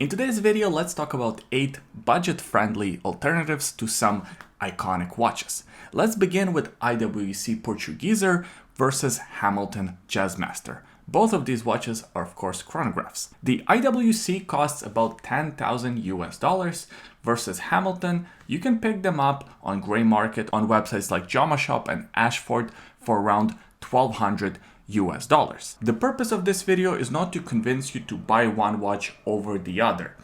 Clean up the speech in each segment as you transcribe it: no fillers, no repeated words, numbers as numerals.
In today's video, let's talk about 8 budget-friendly alternatives to some iconic watches. Let's begin with IWC Portugieser versus Hamilton Jazzmaster. Both of these watches are of course chronographs. The IWC costs about $10,000 versus Hamilton. You can pick them up on gray market on websites like Jama Shop and Ashford for around $1,200. The purpose of this video is not to convince you to buy one watch over the other.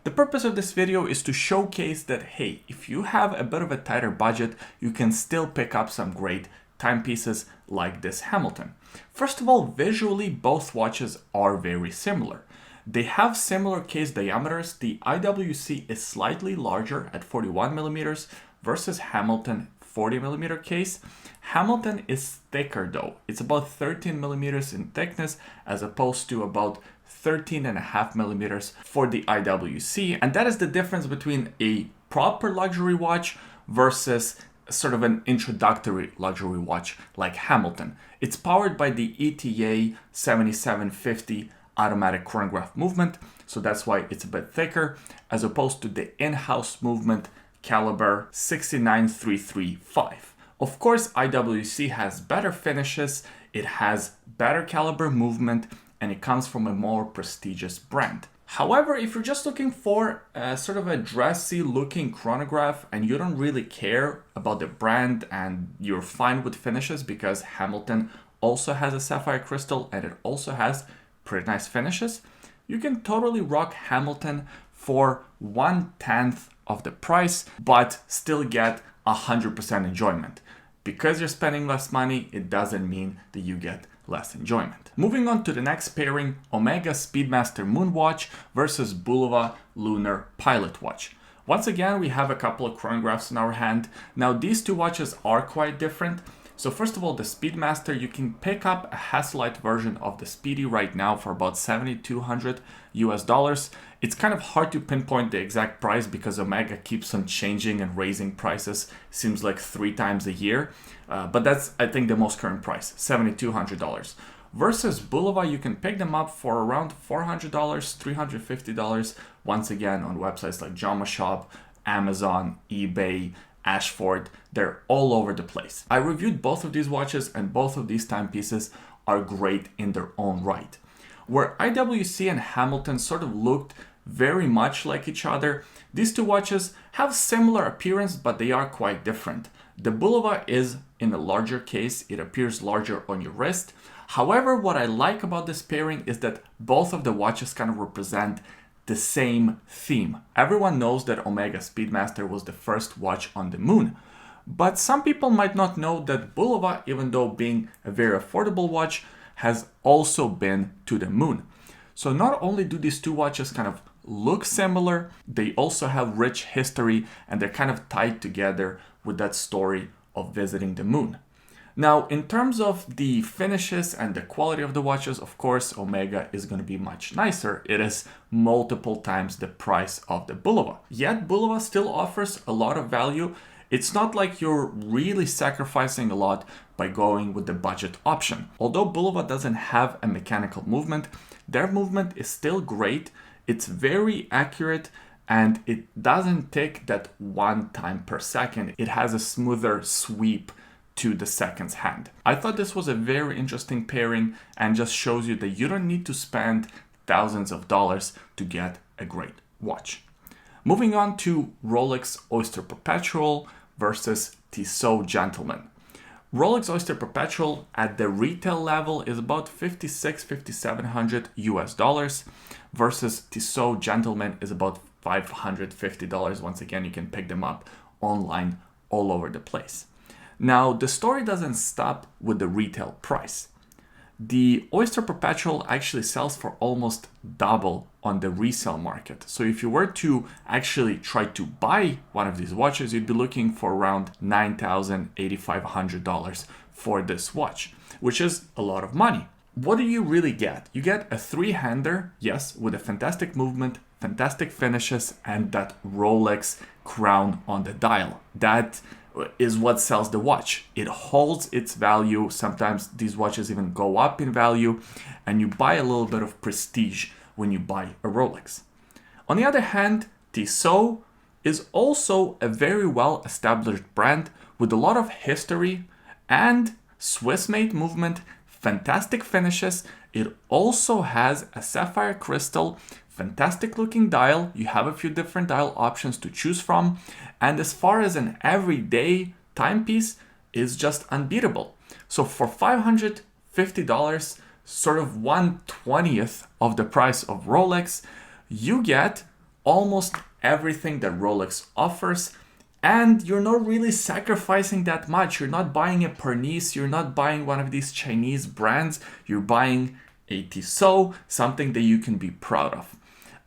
The purpose of this video is to showcase that, hey, if you have a bit of a tighter budget, you can still pick up some great timepieces like this Hamilton. First of all, visually, both watches are very similar. They have similar case diameters. The IWC is slightly larger at 41 millimeters versus Hamilton 40 millimeter case. Hamilton is thicker though. It's about 13 millimeters in thickness as opposed to about 13.5 millimeters for the IWC. And that is the difference between a proper luxury watch versus sort of an introductory luxury watch like Hamilton. It's powered by the ETA 7750 automatic chronograph movement, so that's why it's a bit thicker, as opposed to the in-house movement caliber 69335. Of course, IWC has better finishes, it has better caliber movement, and it comes from a more prestigious brand. However, if you're just looking for a sort of a dressy looking chronograph and you don't really care about the brand and you're fine with finishes because Hamilton also has a sapphire crystal and it also has pretty nice finishes, you can totally rock Hamilton for 1/10 of the price, but still get 100% enjoyment. Because you're spending less money, it doesn't mean that you get less enjoyment. Moving on to the next pairing, Omega Speedmaster Moon Watch versus Bulova Lunar Pilot Watch. Once again, we have a couple of chronographs in our hand. Now, these two watches are quite different. So first of all, the Speedmaster, you can pick up a Hasselite version of the Speedy right now for about $7,200. It's kind of hard to pinpoint the exact price because Omega keeps on changing and raising prices, seems like 3 times a year. But that's, I think, the most current price, $7,200. Versus Bulova, you can pick them up for around $400, $350, once again on websites like Jama Shop, Amazon, eBay, Ashford. They're all over the place. I reviewed both of these watches and both of these timepieces are great in their own right. Where IWC and Hamilton sort of looked very much like each other, these two watches have similar appearance, but they are quite different. The Bulova is in a larger case, it appears larger on your wrist. However, what I like about this pairing is that both of the watches kind of represent the same theme. Everyone knows that Omega Speedmaster was the first watch on the moon, but some people might not know that Bulova, even though being a very affordable watch, has also been to the moon. So not only do these two watches kind of look similar, they also have rich history and they're kind of tied together with that story of visiting the moon. Now, in terms of the finishes and the quality of the watches, of course, Omega is going to be much nicer. It is multiple times the price of the Bulova. Yet, Bulova still offers a lot of value. It's not like you're really sacrificing a lot by going with the budget option. Although Bulova doesn't have a mechanical movement, their movement is still great. It's very accurate and it doesn't tick that 1 time per second. It has a smoother sweep to the seconds hand. I thought this was a very interesting pairing and just shows you that you don't need to spend thousands of dollars to get a great watch. Moving on to Rolex Oyster Perpetual versus Tissot Gentleman. Rolex Oyster Perpetual at the retail level is about $5,600-$5,700 versus Tissot Gentleman is about $550. Once again, you can pick them up online all over the place. Now, the story doesn't stop with the retail price. The Oyster Perpetual actually sells for almost double on the resale market. So if you were to actually try to buy one of these watches, you'd be looking for around $9,000-$8,500 for this watch, which is a lot of money. What do you really get? You get a 3-hander, yes, with a fantastic movement, fantastic finishes, and that Rolex crown on the dial. That is what sells the watch. It holds its value. Sometimes these watches even go up in value, and you buy a little bit of prestige when you buy a Rolex. On the other hand, Tissot is also a very well-established brand with a lot of history and Swiss-made movement, fantastic finishes. It also has a sapphire crystal, fantastic looking dial. You have a few different dial options to choose from. And as far as an everyday timepiece, is just unbeatable. So for $550, sort of 1/20th of the price of Rolex, you get almost everything that Rolex offers, and you're not really sacrificing that much. You're not buying a Pernice, you're not buying one of these Chinese brands, you're buying a Tissot, something that you can be proud of.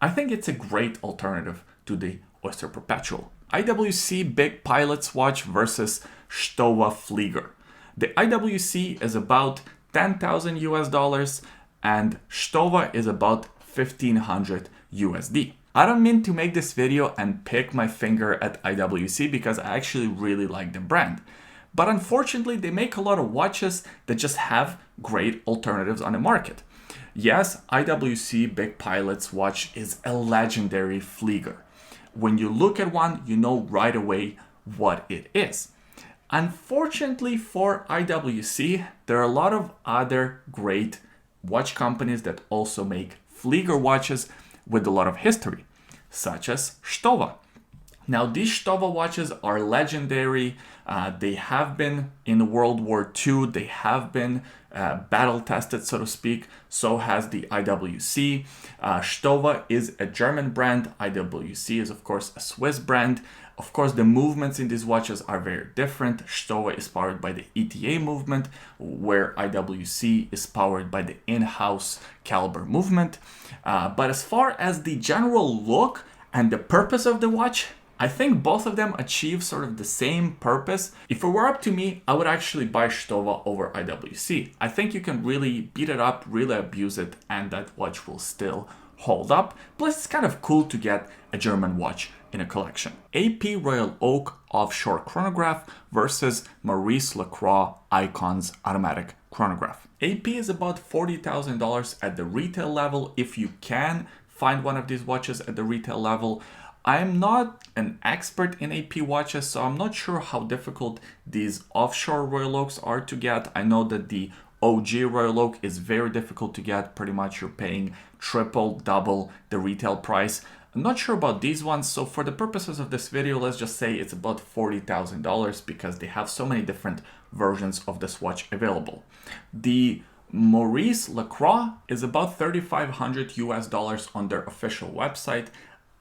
I think it's a great alternative to the Oyster Perpetual. IWC Big Pilots watch versus Stowa Flieger. The IWC is about 10,000 US dollars and Stowa is about 1,500 USD. I don't mean to make this video and pick my finger at IWC because I actually really like the brand. But unfortunately, they make a lot of watches that just have great alternatives on the market. Yes, IWC Big Pilot's watch is a legendary Flieger. When you look at one, you know right away what it is. Unfortunately for IWC, there are a lot of other great watch companies that also make Flieger watches with a lot of history, such as Stowa. Now, these Stowa watches are legendary. They have been in World War II. They have been battle tested, so to speak. So has the IWC. Stowa is a German brand. IWC is, of course, a Swiss brand. Of course, the movements in these watches are very different. Stowa is powered by the ETA movement, where IWC is powered by the in-house caliber movement. But as far as the general look and the purpose of the watch, I think both of them achieve sort of the same purpose. If it were up to me, I would actually buy Stowa over IWC. I think you can really beat it up, really abuse it, and that watch will still hold up. Plus, it's kind of cool to get a German watch in a collection. AP Royal Oak Offshore Chronograph versus Maurice Lacroix Icons Automatic Chronograph. AP is about $40,000 at the retail level if you can find one of these watches at the retail level. I'm not an expert in AP watches, so I'm not sure how difficult these offshore Royal Oaks are to get. I know that the OG Royal Oak is very difficult to get. Pretty much you're paying triple, double the retail price. I'm not sure about these ones, so for the purposes of this video, let's just say it's about $40,000 because they have so many different versions of this watch available. The Maurice Lacroix is about 3,500 US dollars on their official website.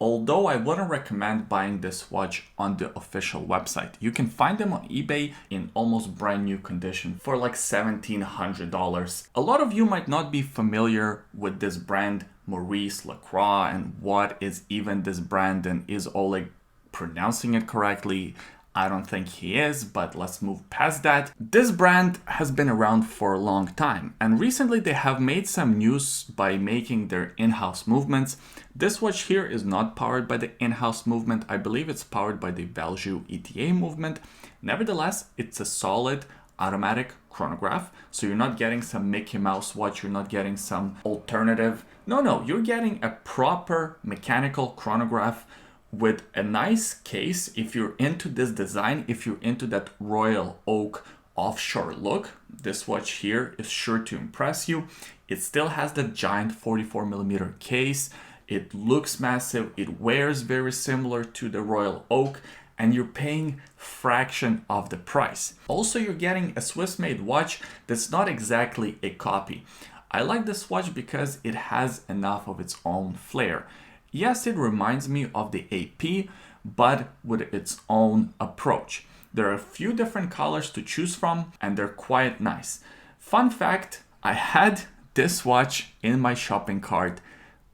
Although I wouldn't recommend buying this watch on the official website. You can find them on eBay in almost brand new condition for like $1,700. A lot of you might not be familiar with this brand, Maurice Lacroix, and what is even this brand, and is Oleg pronouncing it correctly? I don't think he is, but let's move past that. This brand has been around for a long time, and recently they have made some news by making their in-house movements. This watch here is not powered by the in-house movement. I believe it's powered by the Valjoux ETA movement. Nevertheless, it's a solid automatic chronograph. So you're not getting some Mickey Mouse watch, you're not getting some alternative. No, you're getting a proper mechanical chronograph with a nice case. If you're into this design, if you're into that Royal Oak offshore look, this watch here is sure to impress you. It still has the giant 44mm case. It looks massive. It wears very similar to the Royal Oak, and you're paying fraction of the price. Also, you're getting a Swiss-made watch that's not exactly a copy. I like this watch because it has enough of its own flair. Yes, it reminds me of the AP, but with its own approach. There are a few different colors to choose from, and they're quite nice. Fun fact, I had this watch in my shopping cart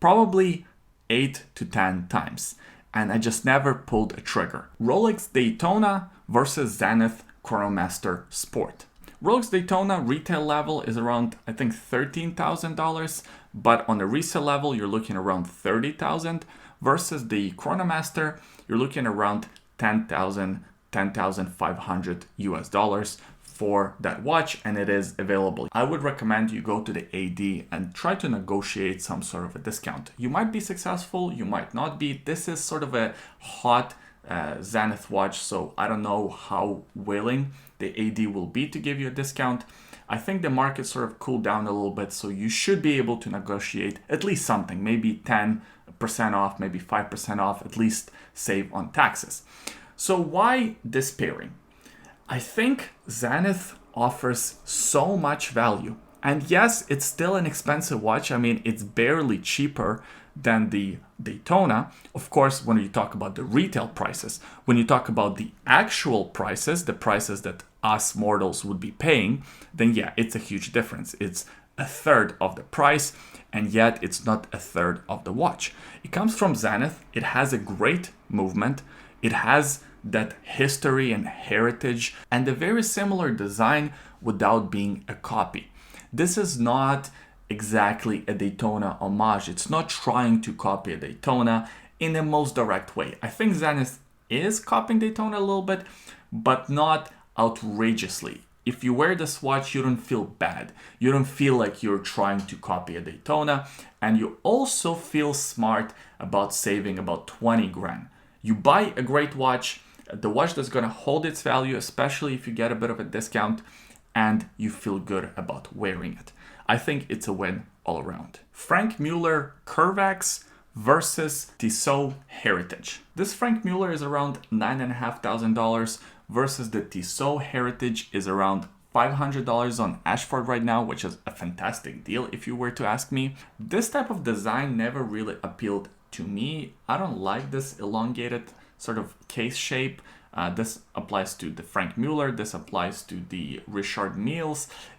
probably 8 to 10 times, and I just never pulled a trigger. Rolex Daytona versus Zenith Chronomaster Sport. Rolex Daytona retail level is around, I think, $13,000, but on the resale level, you're looking around $30,000 versus the Chronomaster, you're looking around $10,000, $10,500 US dollars for that watch, and it is available. I would recommend you go to the AD and try to negotiate some sort of a discount. You might be successful, you might not be. This is sort of a hot Zenith watch, so I don't know how willing the AD will be to give you a discount. I think the market sort of cooled down a little bit, so you should be able to negotiate at least something, maybe 10% off, maybe 5% off, at least save on taxes. So why this pairing? I think Zenith offers so much value. And yes, it's still an expensive watch. I mean, it's barely cheaper than the Daytona. Of course, when you talk about the retail prices, when you talk about the actual prices, the prices that us mortals would be paying, then yeah, it's a huge difference. It's a third of the price, and yet it's not a third of the watch. It comes from Zenith. It has a great movement. It has that history and heritage and a very similar design without being a copy. This is not exactly a Daytona homage. It's not trying to copy a Daytona in the most direct way. I think Zenith is copying Daytona a little bit, but not outrageously. If you wear this watch, you don't feel bad. You don't feel like you're trying to copy a Daytona, and you also feel smart about saving about 20 grand. You buy a great watch, the watch that's going to hold its value, especially if you get a bit of a discount, and you feel good about wearing it. I think it's a win all around. Franck Muller Curvex versus Tissot Heritage. This Franck Muller is around $9,500 versus the Tissot Heritage is around $500 on Ashford right now, which is a fantastic deal if you were to ask me. This type of design never really appealed to me. I don't like this elongated sort of case shape. This applies to the Franck Muller, this applies to the Richard Mille.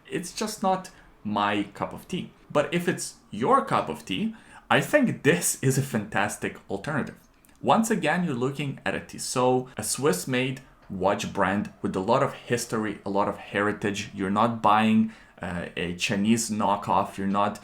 It's just not my cup of tea. But if it's your cup of tea, I think this is a fantastic alternative. Once again, you're looking at a Tissot, a Swiss-made watch brand with a lot of history, a lot of heritage. You're not buying a Chinese knockoff. You're not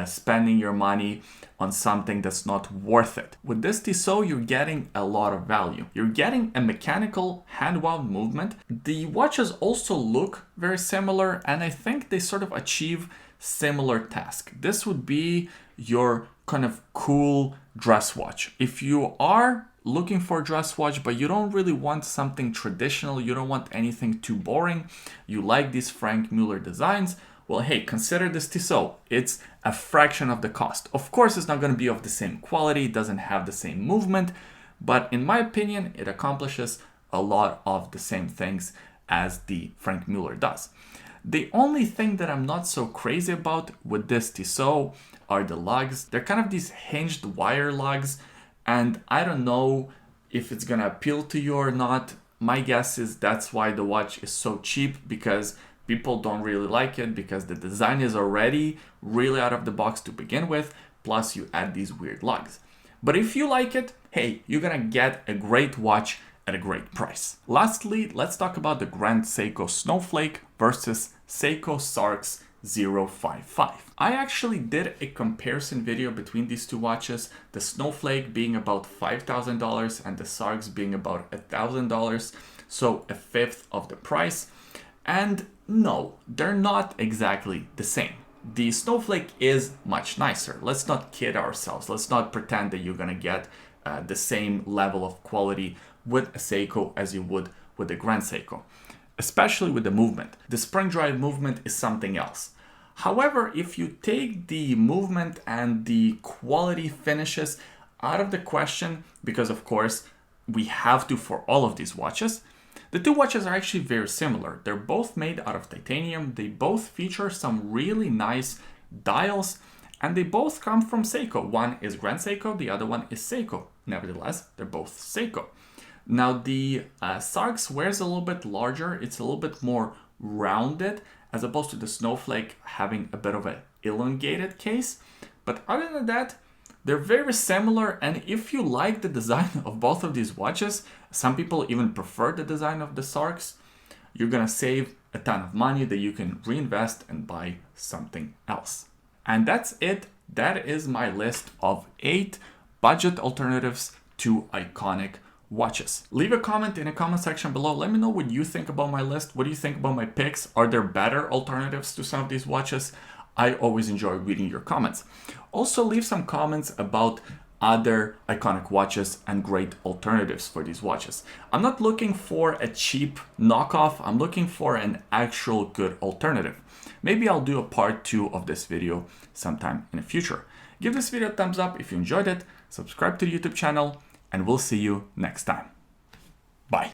spending your money on something that's not worth it. With this Tissot, you're getting a lot of value. You're getting a mechanical hand-wound movement. The watches also look very similar, and I think they sort of achieve similar task. This would be your kind of cool dress watch. If you are looking for a dress watch, but you don't really want something traditional, you don't want anything too boring, you like these Franck Muller designs, well, hey, consider this Tissot. It's a fraction of the cost. Of course, it's not going to be of the same quality, it doesn't have the same movement, but in my opinion, it accomplishes a lot of the same things as the Franck Muller does. The only thing that I'm not so crazy about with this Tissot are the lugs. They're kind of these hinged wire lugs, and I don't know if it's gonna appeal to you or not. My guess is that's why the watch is so cheap, because people don't really like it, because the design is already really out of the box to begin with, plus you add these weird lugs. But if you like it, hey, you're gonna get a great watch at a great price. Lastly, let's talk about the Grand Seiko Snowflake versus Seiko Sarks 055. I actually did a comparison video between these two watches, the Snowflake being about $5,000 and the Sarks being about $1,000, so a fifth of the price. And no, they're not exactly the same. The Snowflake is much nicer. Let's not kid ourselves. Let's not pretend that you're gonna get the same level of quality with a Seiko as you would with the Grand Seiko, especially with the movement. The spring drive movement is something else. However, if you take the movement and the quality finishes out of the question, because of course we have to for all of these watches, the two watches are actually very similar. They're both made out of titanium. They both feature some really nice dials, and they both come from Seiko. One is Grand Seiko, the other one is Seiko. Nevertheless, they're both Seiko. Now the Sarks wears a little bit larger. It's a little bit more rounded, as opposed to the Snowflake having a bit of an elongated case. But other than that, they're very similar. And if you like the design of both of these watches, some people even prefer the design of the Sarks, you're gonna save a ton of money that you can reinvest and buy something else. And that's it. That is my list of 8 budget alternatives to iconic watches. Leave a comment in the comment section below. Let me know what you think about my list. What do you think about my picks? Are there better alternatives to some of these watches? I always enjoy reading your comments. Also, leave some comments about other iconic watches and great alternatives for these watches. I'm not looking for a cheap knockoff. I'm looking for an actual good alternative. Maybe I'll do a part 2 of this video sometime in the future. Give this video a thumbs up if you enjoyed it, subscribe to the YouTube channel, and we'll see you next time.